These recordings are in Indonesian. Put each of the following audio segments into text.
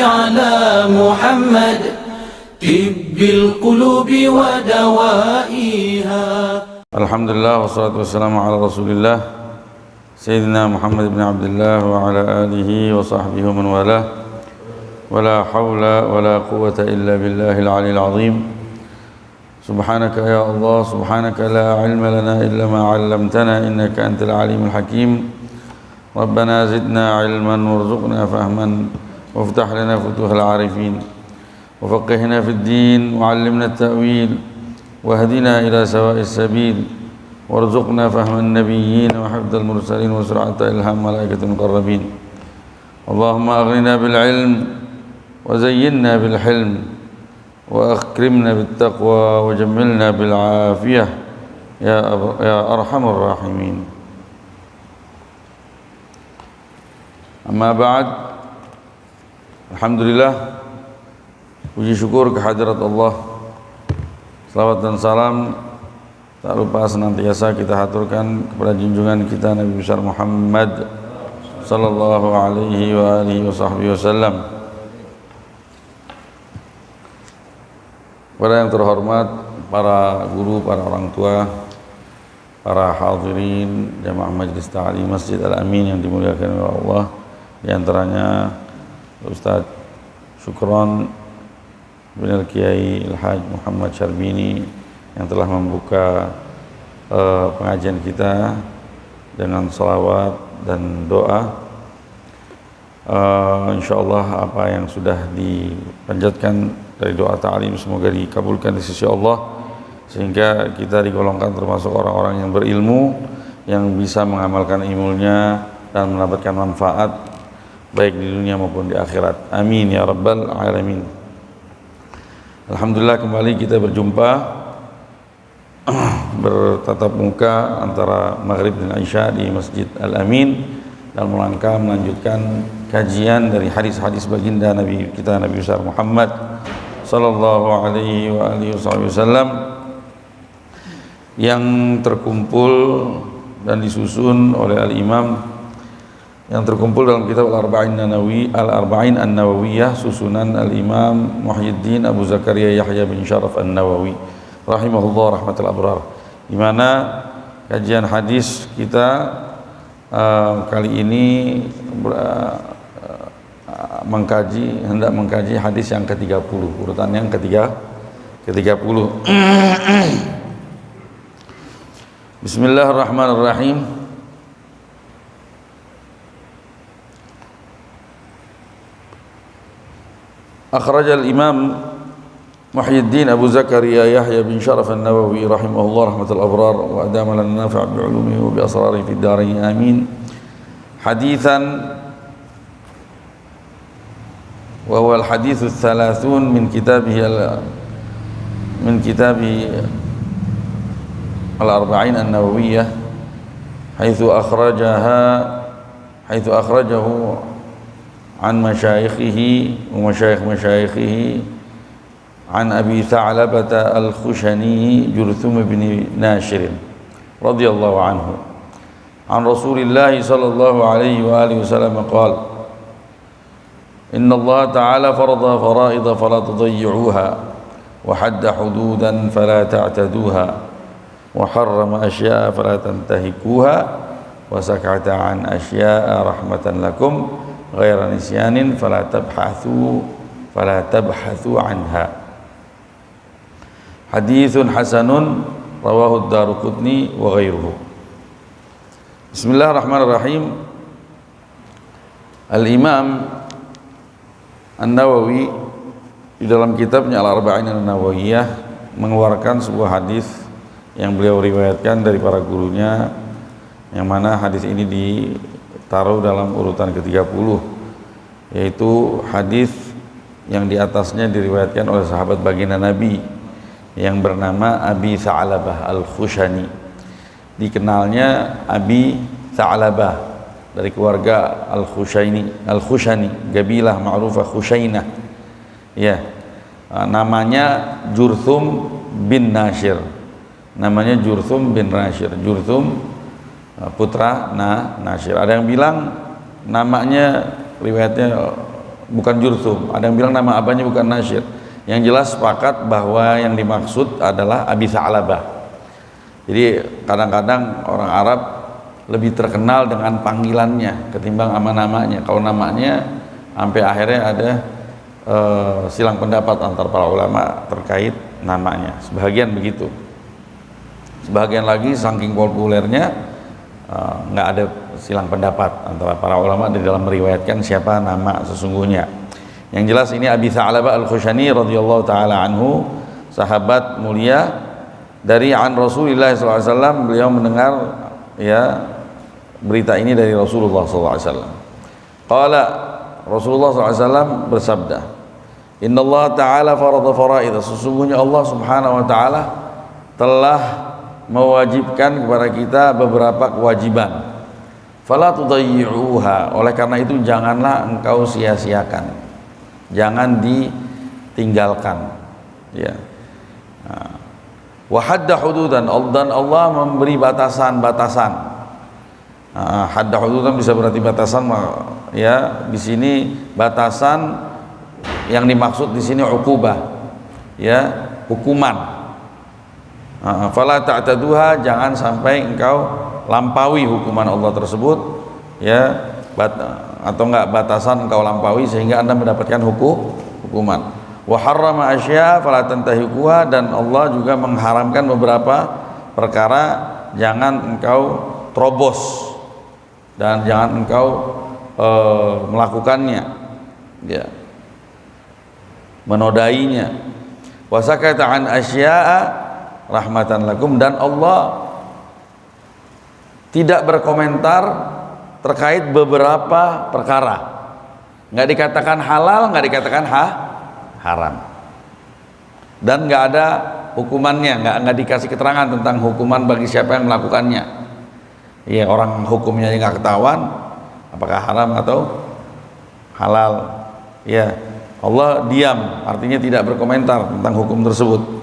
على محمد طب القلوب ودوائها. الحمد لله والصلاة والسلام على رسول الله سيدنا محمد بن عبد الله وعلى آله وصحبه ومن والاه ولا حول ولا قوة إلا بالله العلي العظيم. سبحانك يا الله سبحانك لا علم لنا إلا ما علمتنا إنك أنت العليم الحكيم. ربنا زدنا علما وارزقنا فهما وافتح لنا فتوح العارفين وفقهنا في الدين وعلمنا التأويل واهدنا إلى سواء السبيل وارزقنا فهم النبيين وحفظ المرسلين وسرعة إلهام ملائكة المقربين. اللهم أغننا بالعلم وزينا بالحلم وأكرمنا بالتقوى وجملنا بالعافية يا أرحم الراحمين. Amma ba'd. Alhamdulillah, puji syukur kehadirat Allah. Salawat dan salam tak lupa senantiasa kita haturkan kepada junjungan kita Nabi besar Muhammad sallallahu alaihi wa alihi wasallam. Kepada yang terhormat para guru, para orang tua, para hadirin jamaah majlis ta'lim Masjid Al-Amin yang dimuliakan oleh Allah, di antaranya Ustaz Syukron bin Al-Kiai Al-Haj Muhammad Syarbini yang telah membuka pengajian kita dengan salawat dan doa. InsyaAllah apa yang sudah dipanjatkan dari doa ta'lim semoga dikabulkan di sisi Allah, sehingga kita digolongkan termasuk orang-orang yang berilmu, yang bisa mengamalkan ilmunya dan mendapatkan manfaat baik di dunia maupun di akhirat. Amin ya rabbal alamin. Alhamdulillah, kembali kita berjumpa bertatap muka antara maghrib dan isya di Masjid Al-Amin dalam rangka melanjutkan kajian dari hadis-hadis baginda Nabi kita Nabi besar Muhammad sallallahu alaihi wa alihi wasallam yang terkumpul dan disusun oleh Al-Imam, yang terkumpul dalam kitab Al-Arba'in An-Nawawiyah susunan Al-Imam Muhyiddin Abu Zakaria Yahya bin Syaraf An-Nawawi rahimahullah rahmatul abrar, di mana kajian hadis kita kali ini hendak mengkaji hadis yang ke-30, urutan yang ke-30. Bismillahirrahmanirrahim. Akhraj al-Imam Muhyiddin Abu Zakaria Yahya bin Syaraf An-Nawawi rahimahullah rahmatul abrar wa adama lana nafa' bi 'ulumihi wa bi asrarihi fid dharain amin. Haditsan wa huwa al-hadits ats-tsalathun min kitab Al-Arba'in An-Nawawiyah haitsu akhrajahu an masyayikhihi wa masyayikhihi an Abi Tha'labah Al-Khushani Jurthum bin Nashir radhiyallahu anhu an Rasulillah sallallahu alaihi wa alihi wasallam qala inna Allah ta'ala farada fara'ida fala tudayyi'uha wa hadda hududan fala ta'taduha wa harrama asya'a fala tantahikuha wa sakata an asya'a rahmatan lakum ghaira nisyanin fala tabhathu anha. Hadithun hasanun rawahu ad-Daruqutni wa ghairuhu. Bismillahirrahmanirrahim. Al-Imam An-Nawawi di dalam kitabnya Al-Arba'in An-Nawawiyah mengeluarkan sebuah hadis yang beliau riwayatkan dari para gurunya, yang mana hadis ini ditaruh dalam urutan ke-30, yaitu hadis yang di atasnya diriwayatkan oleh sahabat baginda Nabi yang bernama Abi Tha'labah Al-Khushani. Dikenalnya Abi Tha'labah dari keluarga Al-Khushani, gabilah ma'rufah Khushainah. Ya, namanya Jurthum bin Nashir. Namanya Jurthum bin Nashir. Jurthum putra Nashir. Ada yang bilang namanya riwayatnya bukan Jurthum. Ada yang bilang nama abahnya bukan Nasir. Yang jelas sepakat bahwa yang dimaksud adalah Abi Tha'labah. Jadi kadang-kadang orang Arab lebih terkenal dengan panggilannya ketimbang sama namanya. Kalau namanya sampai akhirnya ada silang pendapat antar para ulama terkait namanya. Sebagian begitu. Sebagian lagi saking populernya nggak ada silang pendapat antara para ulama di dalam meriwayatkan siapa nama sesungguhnya. Yang jelas ini Abi Tha'labah Al-Khushani radhiyallahu taala anhu, sahabat mulia dari an Rasulullah SAW. Beliau mendengar ya berita ini dari Rasulullah SAW. Qala Rasulullah SAW bersabda, Inna Allah Ta'ala farada fara'idha, sesungguhnya Allah Subhanahu wa Ta'ala telah mewajibkan kepada kita beberapa kewajiban. Fala tudayyi'uha, oleh karena itu janganlah engkau sia-siakan, jangan ditinggalkan, ya. Wa hadda hududan, dan Allah memberi batasan-batasan. Hadda hududan bisa berarti batasan, ya. Di sini batasan yang dimaksud di sini uqubah, ya, hukuman. Fala ta'taduha, jangan sampai engkau lampaui hukuman Allah tersebut, ya, atau enggak batasan engkau lampaui sehingga Anda mendapatkan hukuman. Wa harrama asya fala tantahiquha, dan Allah juga mengharamkan beberapa perkara jangan engkau terobos dan jangan engkau melakukannya, ya, menodainya. Wa sakata an asya'a rahmatan lakum, dan Allah tidak berkomentar terkait beberapa perkara. Nggak dikatakan halal, nggak dikatakan haram, dan nggak ada hukumannya, nggak dikasih keterangan tentang hukuman bagi siapa yang melakukannya. Ya, orang hukumnya nggak ketahuan apakah haram atau halal. Ya, Allah diam, artinya tidak berkomentar tentang hukum tersebut.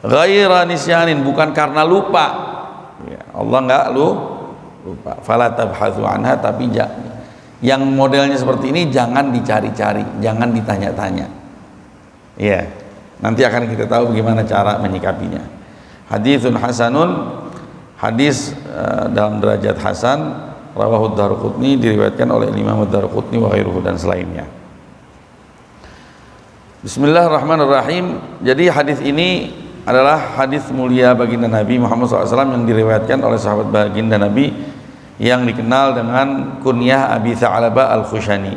Ghaira nisyanin, bukan karena lupa, ya, Allah nggak lupa. Fala tabhatsu anha, tapi yang modelnya seperti ini jangan dicari-cari, jangan ditanya-tanya, ya. Nanti akan kita tahu bagaimana cara menyikapinya. Haditsun hasanun, hadis dalam derajat hasan, rawahu Ad-Darqutni, diriwayatkan oleh Imam Ad-Darqutni wa ghairuhu, dan selainnya. Bismillahirrahmanirrahim. Jadi hadis ini adalah hadis mulia baginda Nabi Muhammad SAW yang diriwayatkan oleh sahabat baginda Nabi yang dikenal dengan kunyah Abi Tha'labah Al-Khushani,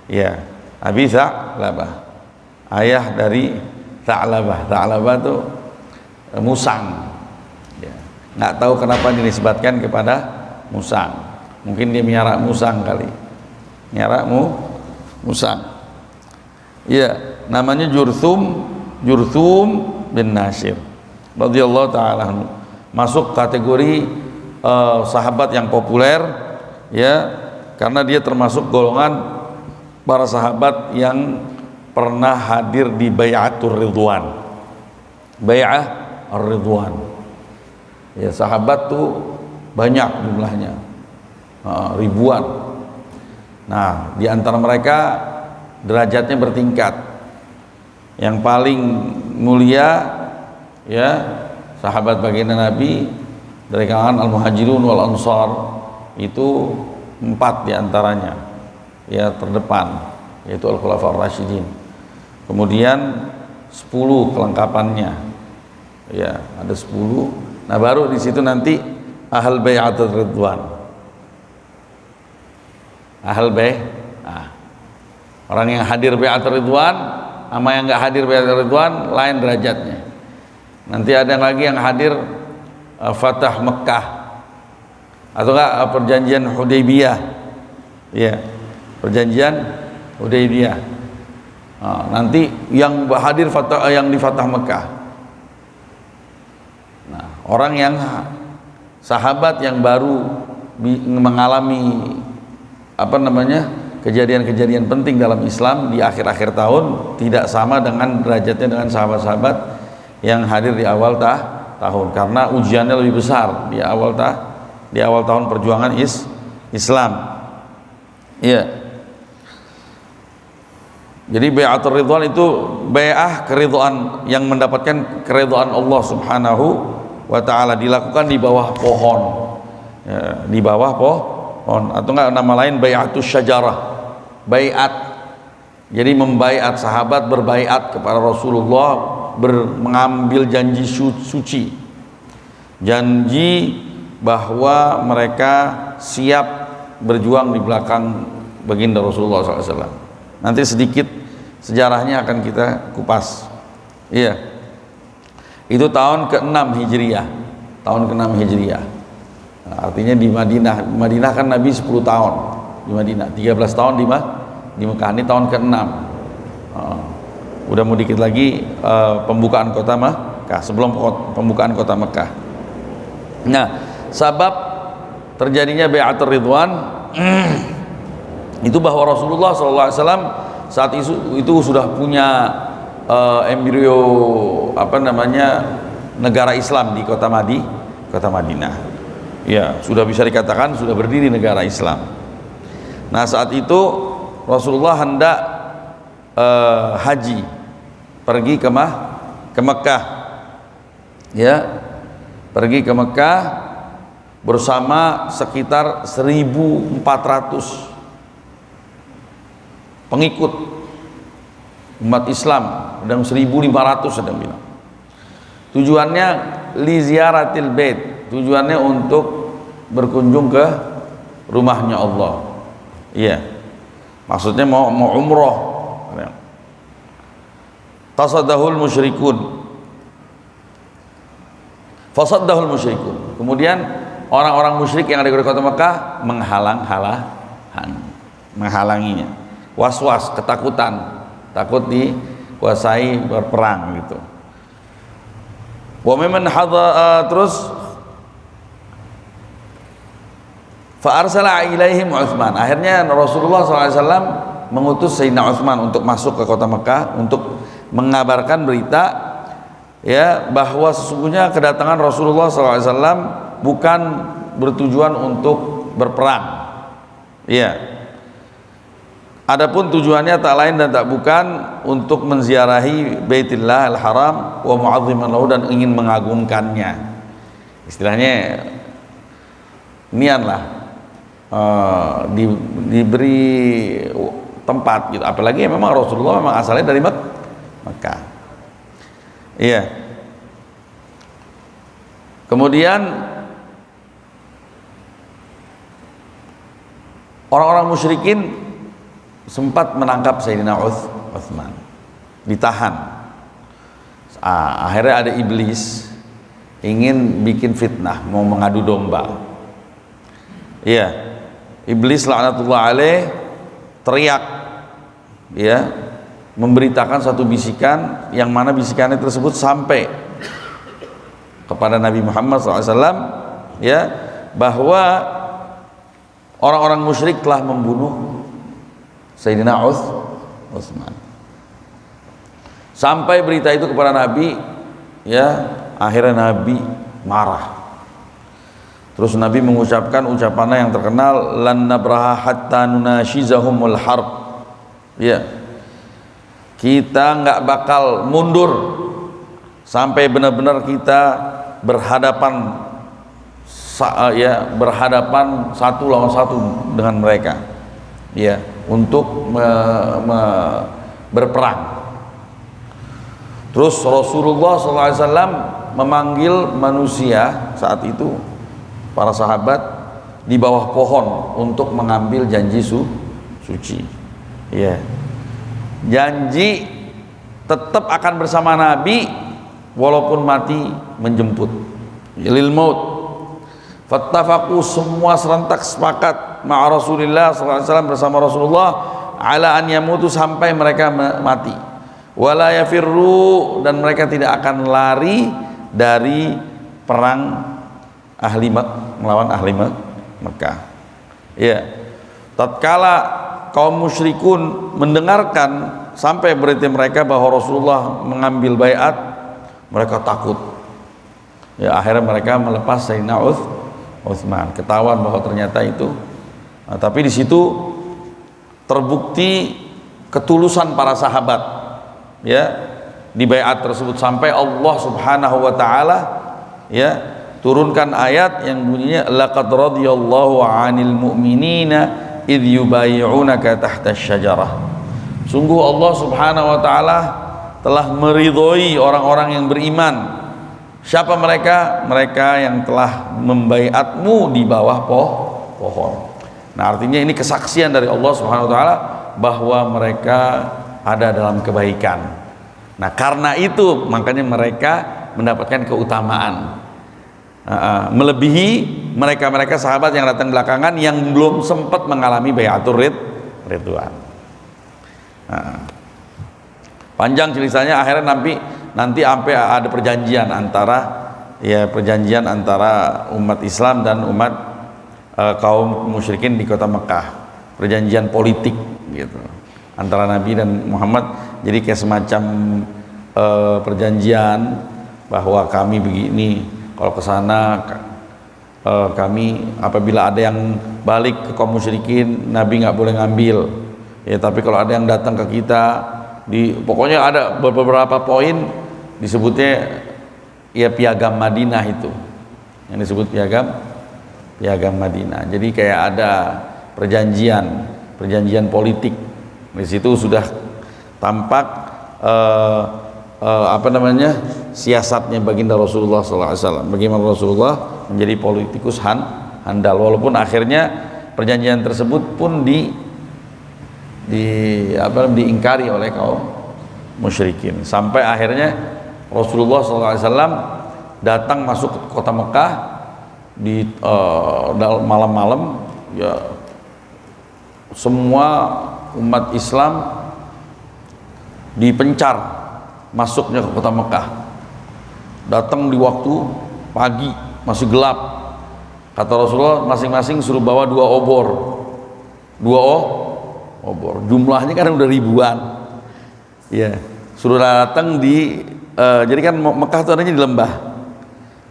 ya, Abi Tha'labah, ayah dari Tha'labah. Tha'labah itu musang, ya. Nggak tahu kenapa dinisbatkan kepada musang, mungkin dia miara musang kali, miara musang, ya. Namanya Jurthum bin Nasir radhiyallahu ta'ala anhu, masuk kategori sahabat yang populer, ya, karena dia termasuk golongan para sahabat yang pernah hadir di Bai'atur Ridwan. Bai'ah Ar-Ridwan, ya, sahabat tuh banyak jumlahnya, ribuan. Nah, di antara mereka derajatnya bertingkat. Yang paling mulia, ya, sahabat baginda Nabi dari kalangan Al-Muhajirun wal Ansar, itu 4 diantaranya, ya, terdepan, yaitu Al-Khulafa Ar-Rasyidin. Kemudian 10 kelengkapannya, ya, ada 10. Nah, baru di situ nanti Ahl Bai'atul Ridwan, Ahl orang yang hadir Bai'atul Ridwan sama yang nggak hadir Bai'atul Ridwan lain derajatnya. Nanti ada lagi yang hadir Fatah Mekah, atau enggak perjanjian Hudaybiyah, ya, perjanjian Hudaybiyah. Nanti yang hadir yang di Fatah Mekah. Nah, orang yang sahabat yang baru mengalami kejadian-kejadian penting dalam Islam di akhir-akhir tahun tidak sama dengan derajatnya dengan sahabat-sahabat yang hadir di awal tahun, karena ujiannya lebih besar di awal tahun perjuangan Islam. Iya. Jadi bai'atul ridwan itu bai'ah keridhaan yang mendapatkan keridhaan Allah Subhanahu wa taala, dilakukan di bawah pohon. Ya, di bawah pohon, atau enggak nama lain bai'atus syajarah. Bai'at. Jadi membaiat, sahabat berbaiat kepada Rasulullah, mengambil janji suci. Janji bahwa mereka siap berjuang di belakang baginda Rasulullah SAW. Nanti sedikit sejarahnya akan kita kupas. Iya. Itu tahun ke-6 Hijriah. Tahun ke-6 Hijriah. Nah, artinya di Madinah. Madinah kan Nabi 10 tahun di Madinah, 13 tahun di Mekah. Ini tahun ke-6. Udah mau dikit lagi pembukaan kota Mekah, sebelum pembukaan kota Mekah. Nah, sebab terjadinya bai'atul ridwan itu bahwa Rasulullah SAW saat itu sudah punya embrio negara Islam di kota Madinah. Ya, sudah bisa dikatakan sudah berdiri negara Islam. Nah, saat itu Rasulullah hendak haji, pergi ke Mekah. Ya, pergi ke Mekah bersama sekitar 1.400 pengikut umat Islam, dan 1.500 sedang bilang. Tujuannya li ziyaratil bait, tujuannya untuk berkunjung ke rumahnya Allah. Iya, maksudnya mau umroh. Tasaddahul musyrikun, fasaddahul musyrikun. Kemudian orang-orang musyrik yang ada di kota Mekah menghalanginya. Was-was, ketakutan, takut dikuasai berperang gitu. Wa mimman terus fa arsala ilaihim Utsman. Akhirnya Rasulullah SAW mengutus Sayyidina Utsman untuk masuk ke kota Mekah untuk mengabarkan berita, ya, bahwa sesungguhnya kedatangan Rasulullah SAW bukan bertujuan untuk berperang. Ya. Adapun tujuannya tak lain dan tak bukan untuk menziarahi Baitillah al-Haram wa mu'azziman lahu, dan ingin mengagungkannya. Istilahnya nianlah diberi tempat gitu. Apalagi memang Rasulullah memang asalnya dari Mekah. Iya. Kemudian orang-orang musyrikin sempat menangkap Sayyidina Utsman, ditahan. Akhirnya ada iblis ingin bikin fitnah, mau mengadu domba. Iya, iblis laknatullah alaih teriak, ya, memberitakan satu bisikan, yang mana bisikannya tersebut sampai kepada Nabi Muhammad SAW, ya, bahwa orang-orang musyrik telah membunuh Sayyidina Utsman. Sampai berita itu kepada Nabi, ya, akhirnya Nabi marah. Terus Nabi mengucapkan ucapannya yang terkenal, lan nabraha hatta nunashizahumul harb. Ya, kita nggak bakal mundur sampai benar-benar kita berhadapan satu lawan satu dengan mereka, ya, untuk berperang. Terus Rasulullah SAW memanggil manusia saat itu, para sahabat, di bawah pohon untuk mengambil janji suci. Ya, janji tetap akan bersama Nabi walaupun mati menjemput. Lil maut. Fattafaqu, semua serentak sepakat ma'a Rasulillah SAW, bersama Rasulullah, ala an yamutu, sampai mereka mati. Wala yafirru, dan mereka tidak akan lari dari perang melawan ahli Mekah. Ya, tatkala kaum musyrikun mendengarkan sampai berita mereka bahwa Rasulullah mengambil baiat, mereka takut. Ya, akhirnya mereka melepas Sayyidina Utsman. Ketahuan bahwa ternyata itu. Nah, tapi di situ terbukti ketulusan para sahabat, ya, di baiat tersebut, sampai Allah Subhanahu wa taala, ya, turunkan ayat yang bunyinya laqad radiyallahu 'anil mu'minina idh yubayyi'unaka tahta asy-syajarah. Sungguh Allah Subhanahu wa taala telah meridhoi orang-orang yang beriman. Siapa mereka? Mereka yang telah membaiatmu di bawah pohon. Nah, artinya ini kesaksian dari Allah Subhanahu wa taala bahwa mereka ada dalam kebaikan. Nah, karena itu makanya mereka mendapatkan keutamaan, melebihi mereka sahabat yang datang belakangan yang belum sempat mengalami baiatur ridwan. Panjang ceritanya, akhirnya nanti sampai ada perjanjian antara umat Islam dan umat kaum musyrikin di kota Mekah, perjanjian politik gitu antara Nabi dan Muhammad. Jadi kayak semacam perjanjian bahwa kami begini, kalau ke sana kami apabila ada yang balik ke kaum musyrikin, Nabi nggak boleh ngambil, ya, tapi kalau ada yang datang ke kita, pokoknya ada beberapa poin disebutnya, ya, piagam Madinah itu yang disebut piagam Madinah. Jadi kayak ada perjanjian politik. Di situ sudah tampak siasatnya baginda Rasulullah SAW, bagaimana Rasulullah menjadi politikus handal, walaupun akhirnya perjanjian tersebut pun diingkari oleh kaum musyrikin, sampai akhirnya Rasulullah SAW datang masuk ke kota Mekah di malam-malam, ya, semua umat Islam dipencar masuknya ke kota Mekah. Datang di waktu pagi, masih gelap. Kata Rasulullah, masing-masing suruh bawa 2 obor. Jumlahnya kan udah ribuan, ya, suruh datang jadi kan Mekah itu adanya di lembah,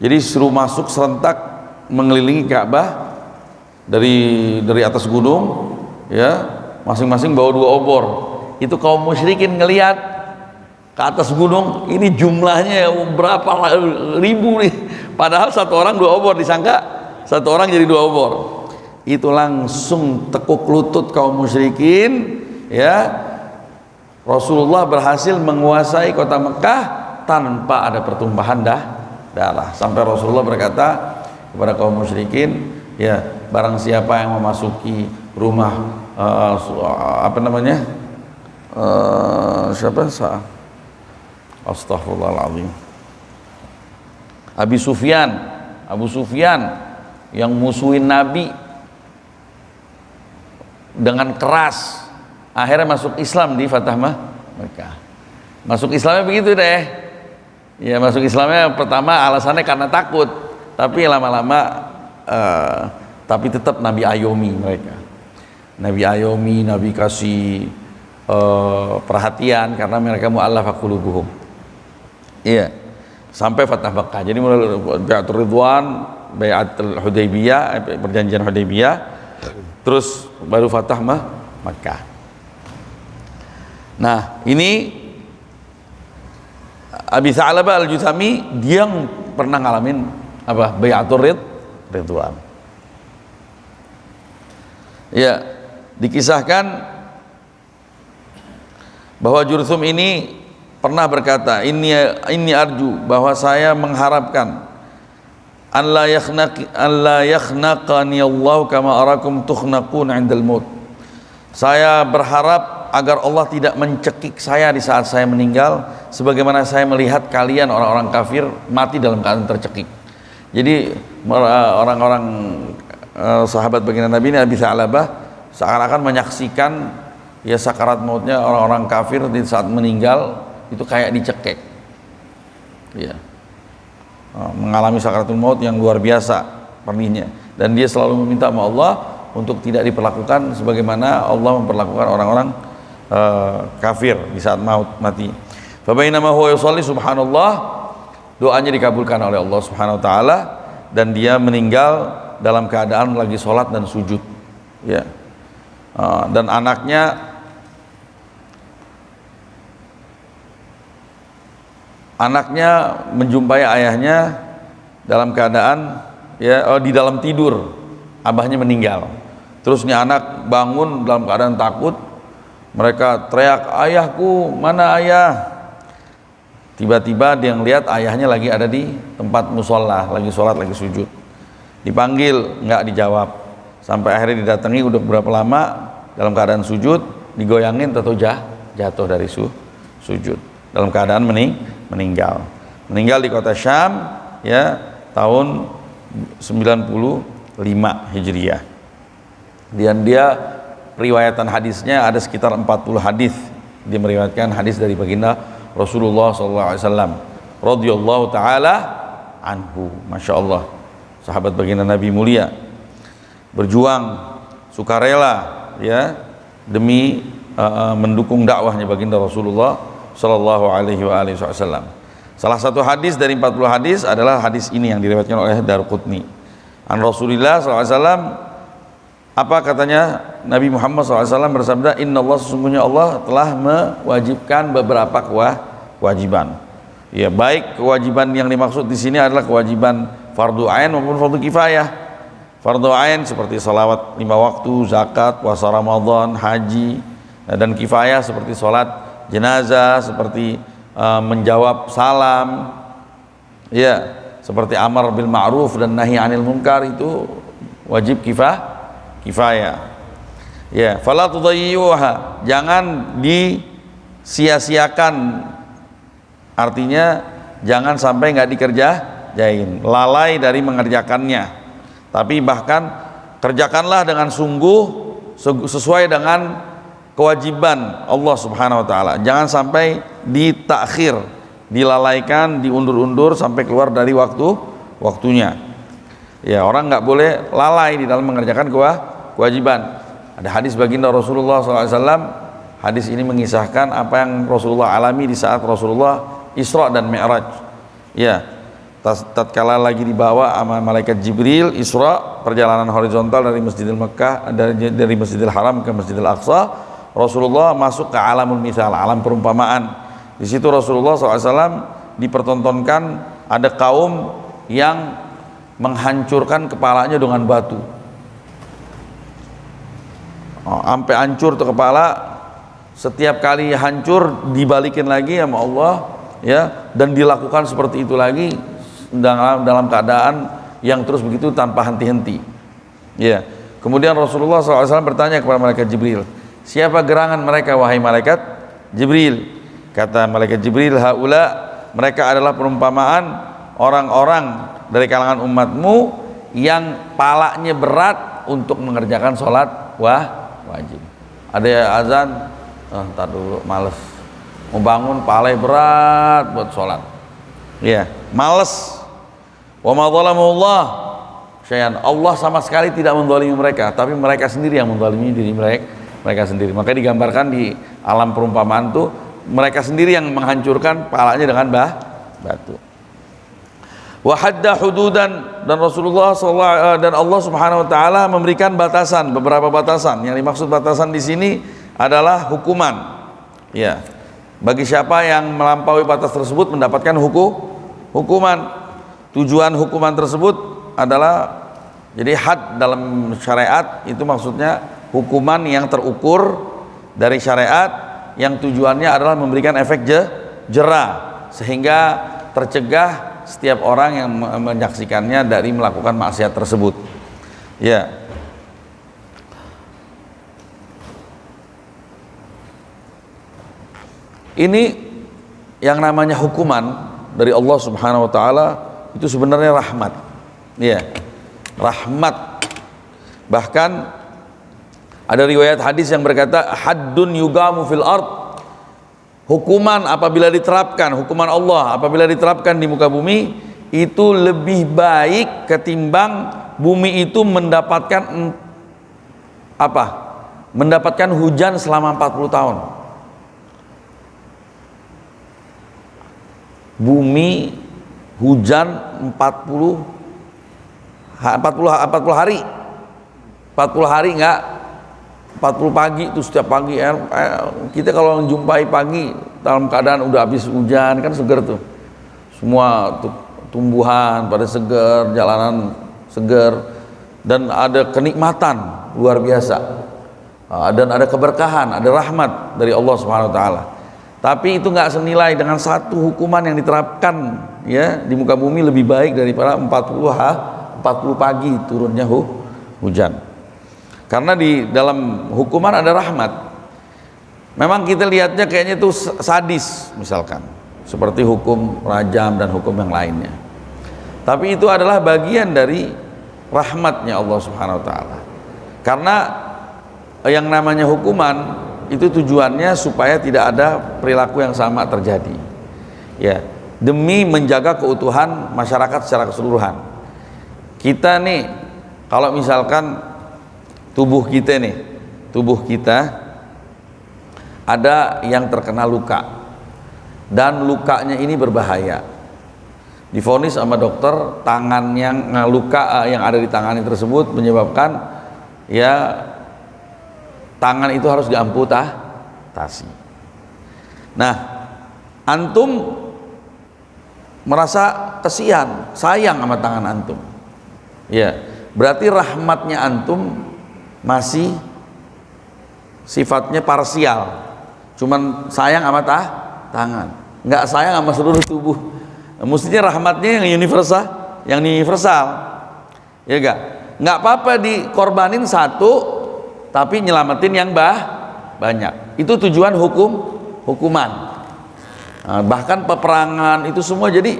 jadi suruh masuk serentak mengelilingi Ka'bah dari atas gunung, ya, masing-masing bawa 2 obor. Itu kaum musyrikin ngelihat ke atas gunung, ini jumlahnya berapa ribu nih, padahal satu orang 2 obor, disangka satu orang jadi 2 obor. Itu langsung tekuk lutut kaum musyrikin, ya. Rasulullah berhasil menguasai kota Mekah tanpa ada pertumpahan darah, sampai Rasulullah berkata kepada kaum musyrikin, ya, barang siapa yang memasuki rumah Astaghfirullahaladzim, Abu Sufyan yang musuhin Nabi dengan keras, akhirnya masuk Islam di Fatah Mekah. Masuk Islamnya begitu deh, ya, masuk Islamnya pertama alasannya karena takut, tapi lama-lama tapi tetap Nabi ayomi mereka. Nabi kasih perhatian karena mereka mu'allafah qulubuhum. Iya, sampai Fatah Mekah. Jadi mulai baiatur ridwan, baiatul Hudaybiyah, perjanjian Hudaybiyah, terus baru Fatah Mekah. Nah, ini Abi Tha'labah Al-Juthami, dia yang pernah ngalamin baiatur ridwan. Ya, dikisahkan bahwa Jurthum ini pernah berkata, inni arju, bahwa saya mengharapkan an la yakhnaqani Allah kama arakum tukhnaqun 'indal maut. Saya berharap agar Allah tidak mencekik saya di saat saya meninggal, sebagaimana saya melihat kalian orang-orang kafir mati dalam keadaan tercekik. Jadi orang-orang sahabat baginda Nabi ini, Abi Tha'labah, seakan-akan menyaksikan, ya, sakarat mautnya orang-orang kafir di saat meninggal itu kayak dicekek, ya, mengalami sakaratul maut yang luar biasa perihnya, dan dia selalu meminta sama Allah untuk tidak diperlakukan sebagaimana Allah memperlakukan orang-orang kafir di saat mati. Fa bainama huwa yusalli, subhanallah, doanya dikabulkan oleh Allah Subhanahu wa taala, dan dia meninggal dalam keadaan lagi sholat dan sujud, ya. Dan anaknya anaknya menjumpai ayahnya dalam keadaan di dalam tidur, abahnya meninggal. Terus nih anak bangun dalam keadaan takut, mereka teriak, "Ayahku, mana ayah?" Tiba-tiba dia ngelihat ayahnya lagi ada di tempat musola, lagi sholat, lagi sujud. Dipanggil, nggak dijawab. Sampai akhirnya didatangi, udah berapa lama dalam keadaan sujud, digoyangin atau jatuh dari sujud dalam keadaan meninggal di kota Syam ya tahun 95 Hijriah. Dan dia riwayatan hadisnya ada sekitar 40 hadis. Dia meriwayatkan hadis dari baginda Rasulullah SAW radhiyallahu taala anhu. Masya Allah, sahabat baginda Nabi mulia, berjuang sukarela ya demi mendukung dakwahnya baginda Rasulullah sallallahu alaihi wasallam. Salah satu hadis dari 40 hadis adalah hadis ini yang diriwayatkan oleh Darqutni. An Rasulillah sallallahu alaihi wasallam, apa katanya Nabi Muhammad SAW bersabda, "Inna Allah, sesungguhnya Allah telah mewajibkan beberapa kewajiban." Ya, baik kewajiban yang dimaksud di sini adalah kewajiban fardu ain maupun fardu kifayah. Fardu ain seperti salawat 5 waktu, zakat, puasa Ramadan, haji, dan kifayah seperti sholat jenazah, seperti menjawab salam, ya, seperti amar bil ma'ruf dan nahi anil munkar, itu wajib kifayah. Ya, fala tudayyuha, jangan disia-siakan. Artinya jangan sampai nggak dikerjain, lalai dari mengerjakannya. Tapi bahkan kerjakanlah dengan sungguh sesuai dengan kewajiban Allah Subhanahu wa taala. Jangan sampai ditakhir, dilalaikan, diundur-undur sampai keluar dari waktunya. Ya, orang nggak boleh lalai di dalam mengerjakan kewajiban. Ada hadis baginda Rasulullah SAW. Hadis ini mengisahkan apa yang Rasulullah alami di saat Rasulullah Isra dan Mi'raj. Ya, tatkala lagi dibawa sama malaikat Jibril Isra, perjalanan horizontal dari Masjidil Mekkah, dari Masjidil Haram ke Masjidil Aqsa, Rasulullah masuk ke alamul mithal, alam perumpamaan. Di situ Rasulullah SAW dipertontonkan ada kaum yang menghancurkan kepalanya dengan batu. Sampai hancur tuh kepala, setiap kali hancur dibalikin lagi sama Allah, ya, dan dilakukan seperti itu lagi dalam keadaan yang terus begitu tanpa henti-henti. Ya. Kemudian Rasulullah SAW bertanya kepada malaikat Jibril, "Siapa gerangan mereka wahai malaikat Jibril?" Kata malaikat Jibril, "Haula, mereka adalah perumpamaan orang-orang dari kalangan umatmu yang palanya berat untuk mengerjakan sholat wajib." Ada azan, entar dulu, males mau bangun, palanya berat buat sholat, ya, males. Wa ma zalamullah syai'an, Allah sama sekali tidak menzalimi mereka, tapi mereka sendiri yang menzalimi diri mereka sendiri. Maka digambarkan di alam perumpamaan itu mereka sendiri yang menghancurkan palanya dengan batu. Wa hadda hududan, dan Rasulullah SAW dan Allah Subhanahu wa taala memberikan batasan, beberapa batasan. Yang dimaksud batasan di sini adalah hukuman. Ya. Bagi siapa yang melampaui batas tersebut mendapatkan hukuman. Tujuan hukuman tersebut adalah, jadi had dalam syariat itu maksudnya hukuman yang terukur dari syariat, yang tujuannya adalah memberikan efek jera sehingga tercegah setiap orang yang menyaksikannya dari melakukan maksiat tersebut. Ya. Ini yang namanya hukuman dari Allah Subhanahu wa taala itu sebenarnya rahmat. Ya. Rahmat. Bahkan ada riwayat hadis yang berkata, haddun yugamu fil ard, hukuman apabila diterapkan, hukuman Allah apabila diterapkan di muka bumi itu lebih baik ketimbang bumi itu mendapatkan apa? Mendapatkan hujan selama 40 tahun. Bumi hujan 40 hari. 40 hari enggak, 40 pagi itu setiap pagi kita kalau menjumpai pagi dalam keadaan udah habis hujan kan seger tuh. semua tumbuhan pada segar, jalanan segar, dan ada kenikmatan luar biasa, dan ada keberkahan, ada rahmat dari Allah Subhanahu wa taala. Tapi itu nggak senilai dengan satu hukuman yang diterapkan ya di muka bumi lebih baik daripada 40 pagi turunnya hujan. Karena di dalam hukuman ada rahmat. Memang kita lihatnya kayaknya itu sadis misalkan, seperti hukum rajam dan hukum yang lainnya. Tapi itu adalah bagian dari rahmatnya Allah Subhanahu wa taala. Karena yang namanya hukuman itu tujuannya supaya tidak ada perilaku yang sama terjadi. Ya, demi menjaga keutuhan masyarakat secara keseluruhan. Kita nih kalau misalkan tubuh kita ada yang terkena luka dan lukanya ini berbahaya, divonis sama dokter tangan yang luka yang ada di tangan tersebut menyebabkan ya tangan itu harus diamputasi. Nah, antum merasa kesian, sayang sama tangan antum. Ya, berarti rahmatnya antum masih sifatnya parsial. Cuman sayang sama tangan, nggak sayang sama seluruh tubuh. Mestinya rahmatnya yang universal. Ya nggak apa-apa dikorbanin satu tapi nyelamatin yang banyak. Itu tujuan hukuman. Nah, bahkan peperangan itu semua, jadi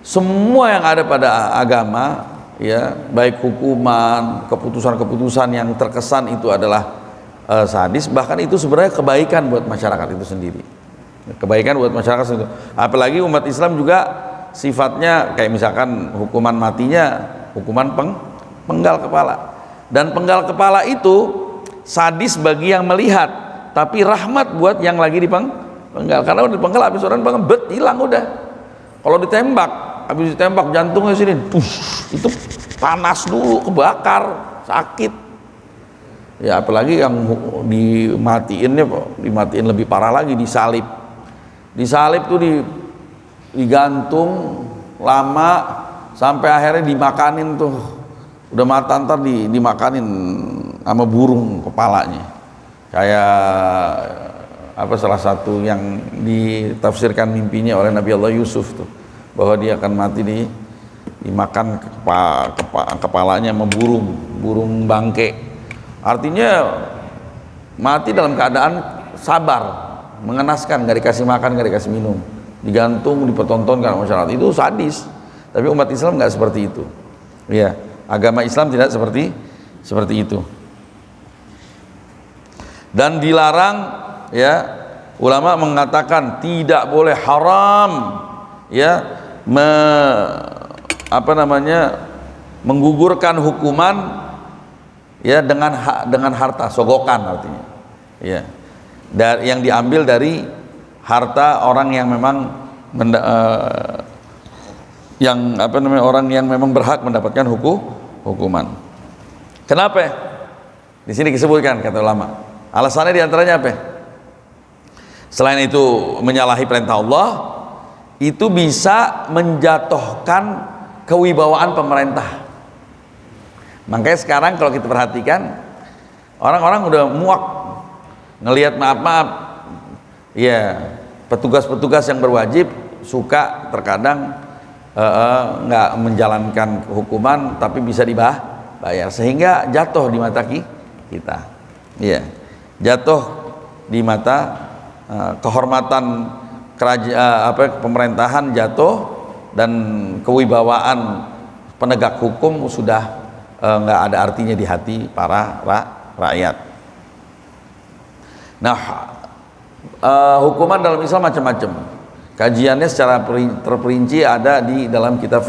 semua yang ada pada agama ya, baik hukuman, keputusan-keputusan yang terkesan itu adalah sadis, bahkan itu sebenarnya kebaikan buat masyarakat itu sendiri. Kebaikan buat masyarakat sendiri. Apalagi umat Islam juga sifatnya kayak misalkan hukuman matinya hukuman penggal kepala. Dan penggal kepala itu sadis bagi yang melihat, tapi rahmat buat yang lagi dipenggal. Karena udah dipenggal habis orang bet hilang udah. Kalau ditembak, habis ditembak jantungnya sini, itu panas dulu, kebakar, sakit. Ya apalagi yang dimatiin lebih parah lagi, disalib. Disalib tuh digantung lama sampai akhirnya dimakanin tuh. Udah mata ntar dimakanin sama burung kepalanya. Kayak salah satu yang ditafsirkan mimpinya oleh Nabi Allah Yusuf tuh, bahwa dia akan mati dimakan kepalanya sama burung bangke. Artinya mati dalam keadaan sabar, mengenaskan, gak dikasih makan, gak dikasih minum, digantung, dipertontonkan masyarakat. Itu sadis. Tapi umat Islam nggak seperti itu. Ya, agama Islam tidak seperti itu. Dan dilarang ya, ulama mengatakan tidak boleh haram ya menggugurkan hukuman ya dengan harta sogokan, artinya ya, yang diambil dari harta orang yang memang orang yang memang berhak mendapatkan hukuman. Kenapa? Di sini disebutkan kata ulama. Alasannya diantaranya apa? Selain itu menyalahi perintah Allah, itu bisa menjatuhkan kewibawaan pemerintah. Makanya sekarang kalau kita perhatikan, orang-orang udah muak ngelihat maaf ya, petugas-petugas yang berwajib suka terkadang nggak menjalankan hukuman tapi bisa dibayar, sehingga jatuh di mata kita. Ya, jatuh di mata kehormatan pemerintahan jatuh, dan kewibawaan penegak hukum sudah nggak ada artinya di hati para rakyat. Nah, hukuman dalam Islam macam-macam. Kajiannya secara terperinci ada di dalam kitab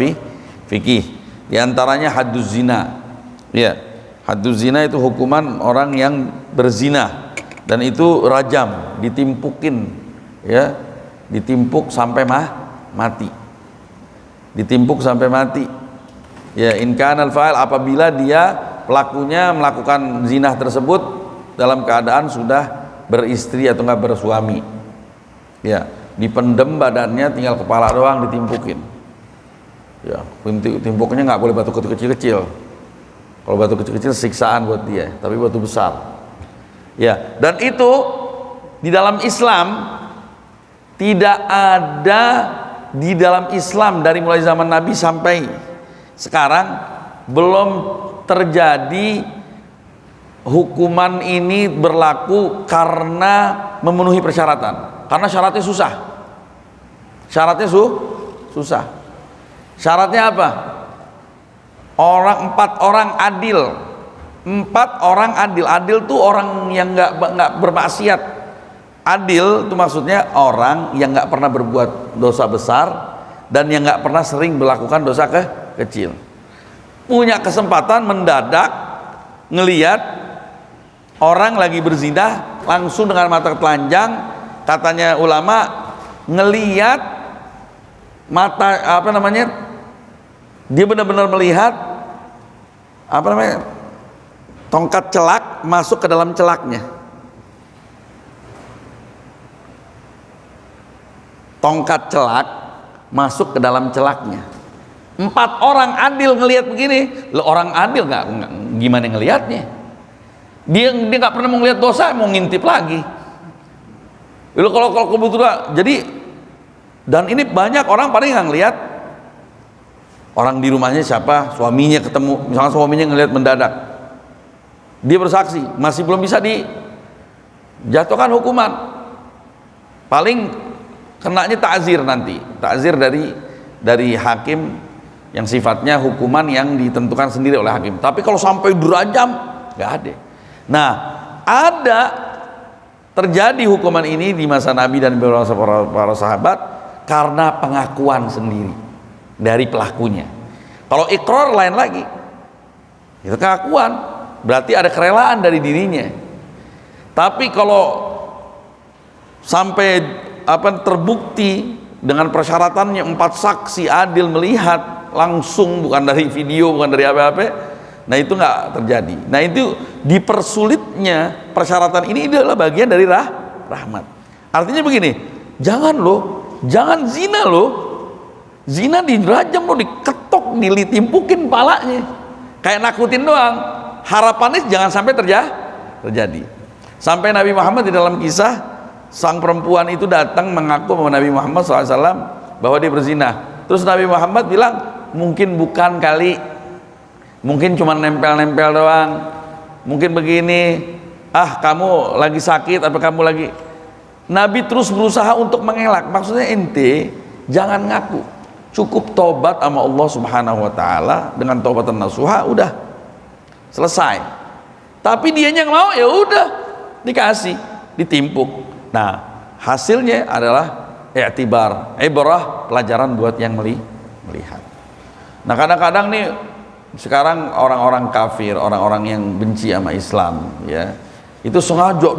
fikih. Di antaranya hadduz zina. Ya, hadduz zina itu hukuman orang yang berzina, dan itu rajam, ditimpukin, ya, ditimpuk sampai mati. Ditimpuk sampai mati. Ya, in kanal fa'il, apabila dia pelakunya melakukan zina tersebut dalam keadaan sudah beristri atau enggak bersuami. Ya, dipendem badannya, tinggal kepala doang ditimpukin. Ya, timpuknya nggak boleh batu kecil-kecil. Kalau batu kecil-kecil siksaan buat dia, tapi batu besar. Ya, dan itu di dalam Islam tidak ada, di dalam Islam dari mulai zaman Nabi sampai sekarang belum terjadi hukuman ini berlaku karena memenuhi persyaratan. Karena syaratnya susah. Syaratnya susah. Syaratnya apa? Empat orang adil. 4 orang adil. Adil tuh orang yang nggak bermaksiat. Adil itu maksudnya orang yang nggak pernah berbuat dosa besar dan yang nggak pernah sering melakukan dosa kecil. Punya kesempatan mendadak ngelihat orang lagi berzina langsung dengan mata telanjang, katanya ulama ngelihat mata dia benar-benar melihat tongkat celak masuk ke dalam celaknya. Tongkat celak masuk ke dalam celaknya. 4 orang adil ngelihat begini. Lo orang adil nggak gimana ngelihatnya? Dia nggak pernah mau ngelihat dosa, mau ngintip lagi. Lo kalau kebetulan jadi, dan ini banyak orang paling nggak ngelihat orang di rumahnya siapa, suaminya ketemu, misalnya suaminya ngelihat mendadak, dia bersaksi, masih belum bisa dijatuhkan hukuman, paling kenanya ta'zir nanti, ta'zir dari hakim yang sifatnya hukuman yang ditentukan sendiri oleh hakim. Tapi kalau sampai dirajam nggak ada. Nah, ada terjadi hukuman ini di masa Nabi dan para sahabat karena pengakuan sendiri dari pelakunya. Kalau ikrar lain lagi, itu pengakuan, berarti ada kerelaan dari dirinya. Tapi kalau sampai terbukti dengan persyaratannya 4 saksi adil melihat langsung, bukan dari video, bukan dari apa-apa, nah itu nggak terjadi. Nah itu dipersulitnya persyaratan ini adalah bagian dari rahmat. Artinya begini, jangan zina loh, zina dirajam loh, diketok, ditimpukin palanya, kayak nakutin doang. Harapannya jangan sampai terjadi. Sampai Nabi Muhammad di dalam kisah, sang perempuan itu datang mengaku bahwa Nabi Muhammad SAW bahwa dia berzina. Terus Nabi Muhammad bilang, mungkin bukan kali, mungkin cuma nempel-nempel doang, mungkin begini, kamu lagi sakit apa kamu lagi. Nabi terus berusaha untuk mengelak. Maksudnya ente jangan ngaku, cukup tobat sama Allah Subhanahu wa taala dengan taubatan nasuha, udah selesai. Tapi dianya yang mau, ya udah dikasih, ditimpuk. Nah, hasilnya adalah i'tibar, ibrah, pelajaran buat yang melihat. Nah, kadang-kadang nih sekarang orang-orang kafir, orang-orang yang benci sama Islam, ya, itu sengaja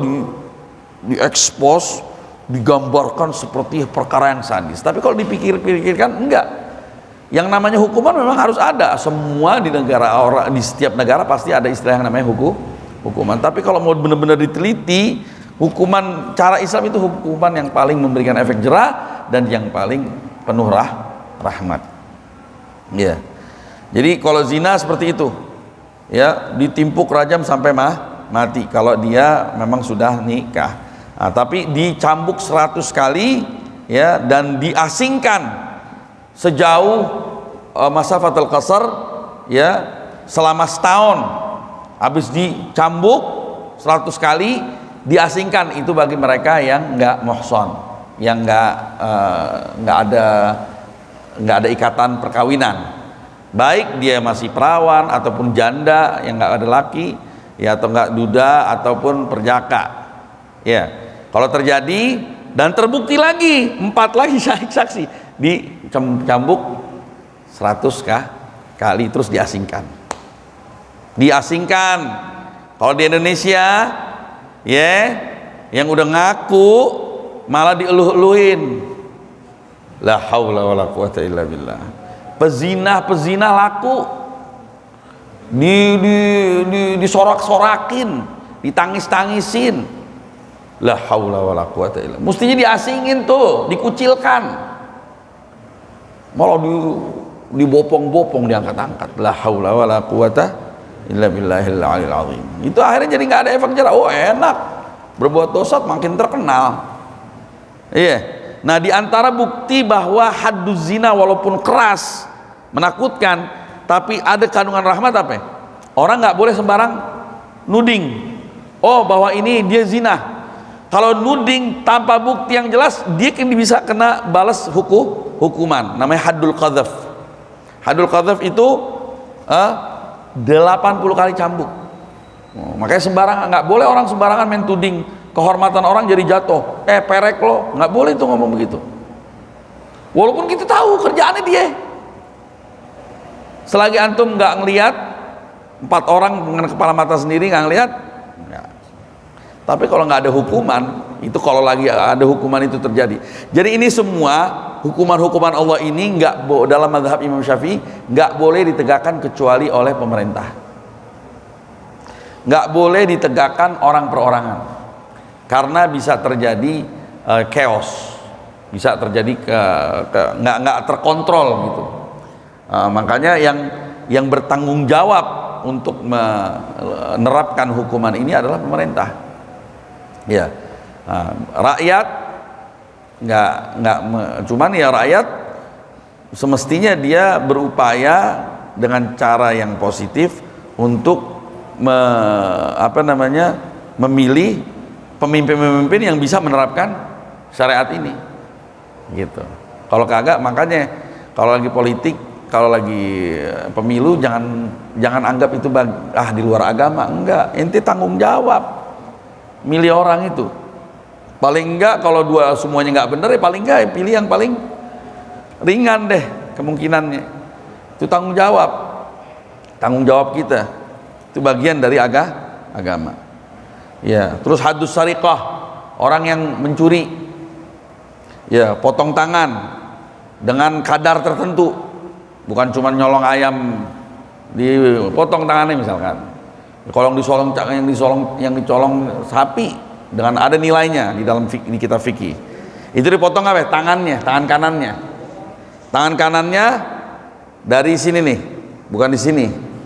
diekspos, digambarkan seperti perkara yang sadis. Tapi kalau dipikir-pikirkan, enggak. Yang namanya hukuman memang harus ada. Semua di setiap negara pasti ada istilah yang namanya hukuman. Tapi kalau mau benar-benar diteliti, hukuman cara Islam itu hukuman yang paling memberikan efek jerah dan yang paling penuh rahmat. Ya. Jadi kalau zina seperti itu, ya, ditimpuk rajam sampai mati kalau dia memang sudah nikah. Nah, tapi dicambuk 100 kali, ya, dan diasingkan sejauh masafatul qasar, ya, selama setahun. Habis dicambuk 100 kali, diasingkan. Itu bagi mereka yang nggak muhsan, yang nggak ada ikatan perkawinan, baik dia masih perawan ataupun janda yang nggak ada laki, ya, atau nggak duda ataupun perjaka, ya. Kalau terjadi dan terbukti lagi 4 lagi saksi, dicambuk 100 kali, terus diasingkan. Kalau di Indonesia, ya, yang udah ngaku malah dieluh-eluhin, la haula wala quwata illa billah. Pezina laku, disorak-sorakin, ditangis-tangisin, La haula wala quwata illa. Mestinya diasingin tuh, dikucilkan. Malah dibopong-bopong, diangkat-angkat. La haula wala quwata illa billahil aliyil azim. Itu akhirnya jadi nggak ada efek jerah. Oh enak, berbuat dosa makin terkenal. Iya. Nah, di antara bukti bahwa hadduz zina walaupun keras, menakutkan, tapi ada kandungan rahmat apa ya? Orang nggak boleh sembarang nuding. Oh, bahwa ini dia zina. Kalau nuding tanpa bukti yang jelas, dia bisa kena balas hukuman. Namanya haddul qadzaf. Haddul qadzaf itu 80 kali cambuk. Makanya sembarangan, nggak boleh orang sembarangan main tuding. Kehormatan orang jadi jatuh. Perek lo, nggak boleh itu ngomong begitu. Walaupun kita tahu kerjaannya dia. Selagi antum nggak ngelihat 4 orang dengan kepala mata sendiri nggak ngelihat. Ya. Tapi kalau nggak ada hukuman, itu kalau lagi ada hukuman itu terjadi. Jadi ini semua hukuman-hukuman Allah ini nggak dalam mazhab Imam Syafi'i nggak boleh ditegakkan kecuali oleh pemerintah. Nggak boleh ditegakkan orang perorangan. Karena bisa terjadi chaos, bisa terjadi nggak terkontrol gitu. Makanya yang bertanggung jawab untuk menerapkan hukuman ini adalah pemerintah. Ya, rakyat nggak cuman ya rakyat semestinya dia berupaya dengan cara yang positif untuk memilih pemimpin-pemimpin yang bisa menerapkan syariat ini gitu. Kalau kagak, makanya kalau lagi politik, kalau lagi pemilu jangan anggap itu di luar agama. Enggak, ente tanggung jawab milih orang itu. Paling enggak kalau semuanya enggak benar ya paling enggak pilih yang paling ringan deh kemungkinannya. Itu tanggung jawab kita. Itu bagian dari agama. Ya, terus hadus sariqah, orang yang mencuri, ya potong tangan dengan kadar tertentu, bukan cuma nyolong ayam, dipotong tangannya misalkan. Kalau yang dicolong sapi dengan ada nilainya di dalam di kitab fikih, itu dipotong apa? Tangan kanannya dari sini nih, bukan di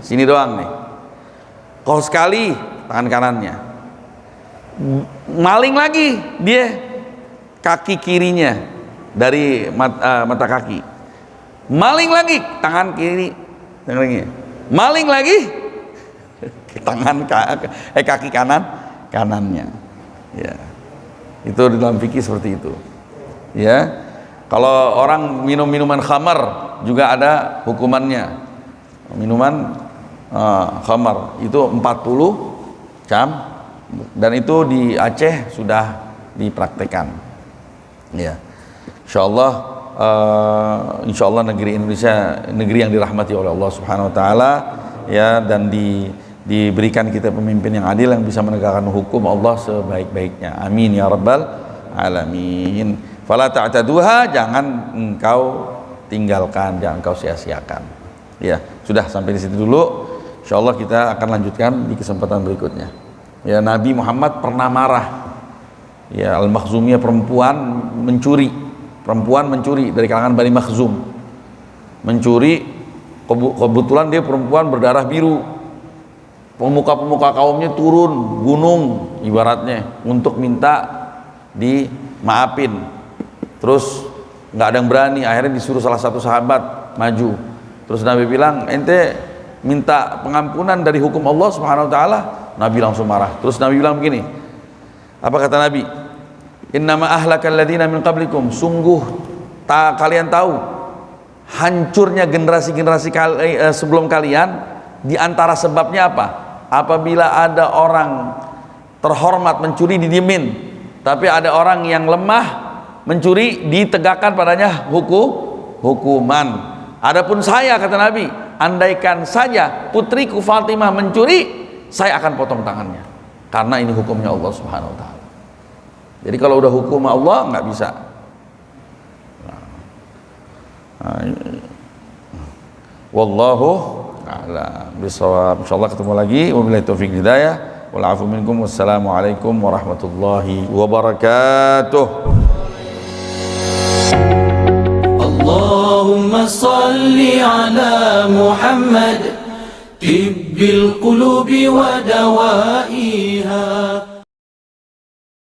sini doang nih. Kalau sekali tangan kanannya. Maling lagi dia kaki kirinya dari mata kaki, maling lagi tangan kiri, maling lagi kaki kanannya. Ya, itu di dalam fikih seperti itu. Ya, kalau orang minum minuman khamar juga ada hukumannya. Minuman khamar itu 40 jam. Dan itu di Aceh sudah dipraktekkan. Ya, insya Allah negeri Indonesia negeri yang dirahmati oleh Allah Subhanahu Wa Taala, ya, dan diberikan kita pemimpin yang adil yang bisa menegakkan hukum Allah sebaik-baiknya. Amin ya rabbal alamin. Fala ta'taduha, jangan engkau tinggalkan, jangan engkau sia-siakan. Ya, sudah sampai di situ dulu. Insya Allah kita akan lanjutkan di kesempatan berikutnya. Ya, Nabi Muhammad pernah marah. Ya, Al-Makhzumiyah perempuan mencuri dari kalangan Bani Makhzum. Mencuri, kebetulan dia perempuan berdarah biru. Pemuka-pemuka kaumnya turun gunung ibaratnya untuk minta dimaafin. Terus nggak ada yang berani, akhirnya disuruh salah satu sahabat maju. Terus Nabi bilang, ente minta pengampunan dari hukum Allah Subhanahu Wa Taala. Nabi langsung marah. Terus Nabi bilang begini, apa kata Nabi? Innama ahlakal ladzina min qablikum, sungguh kalian tahu hancurnya generasi-generasi sebelum kalian di antara sebabnya apa? Apabila ada orang terhormat mencuri didiemin, tapi ada orang yang lemah mencuri ditegakkan padanya hukuman. Adapun saya, kata Nabi, andaikan saja putriku Fatimah mencuri, saya akan potong tangannya, karena ini hukumnya Allah Subhanahu Wa Taala. Jadi kalau udah hukum Allah nggak bisa. Wallahu a'lam bishawab. Insyaallah ketemu lagi. Wabillahi taufiq hidayah. wal afu minkum. Wassalamualaikum warahmatullahi wabarakatuh. Allahumma salli ala Muhammad tibbil qulubi wa dawaiha.